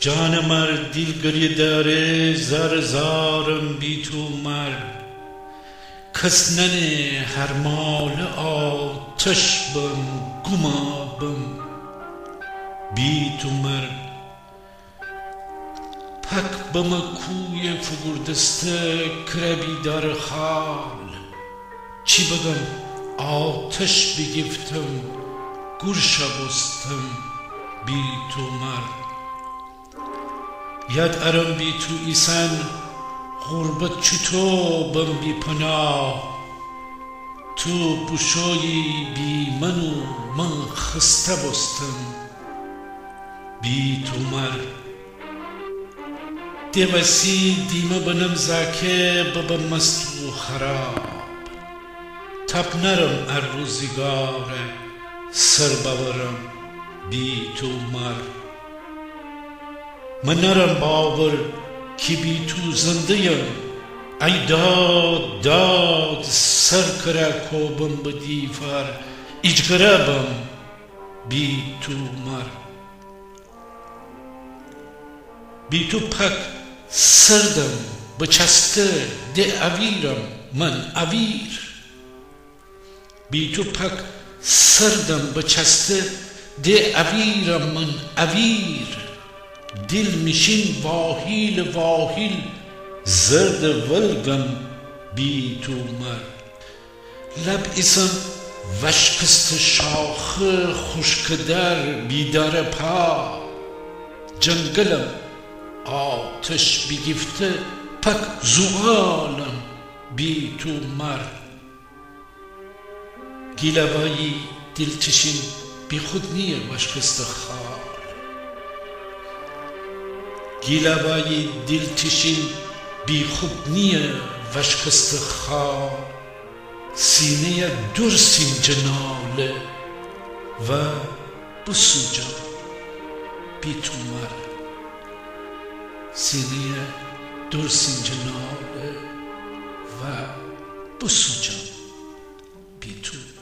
جان مرد دیلگری داره زار زارم بی تو مرد کس ننه هر مال آتش بم گمابم بی تو مرد پک بم کوی فگردسته کربی دار خال چی بگم آتش بگفتم گرشا بستم بی تو مرد یاد ارم بی تو ایسان غربت چطور بم بی پناه تو بشوی بی منو من خسته بستم بی تو مرد دیوسی دیمه بنم زاکه ببم مست و خراب تب نرم ار روزگار سر ببرم بی تو مرد من نرم باور که بی تو زنده یم ای داد داد سر کرا کوبم به دیوار اجگرابم بی تو مرد بی تو پک سردم بچسته ده اویرم من اویر بی تو پک سردم بچسته ده اویرم من اویر دل میشین واهیل واهیل زرد ولگم بی تو مرد لب ایسم وشکست شاخ خشکدر بیدار پا جنگلم آتش بگفته پک زغالم بی تو مرد گیلوایی دلچشین بی خود نیه وشکست خار گیلوایی دلچشین بی خود نیه وشکست خار سینه درسین جناله و بسوجم بی تو مرد سینه درسین جناله و بسوجم بی تو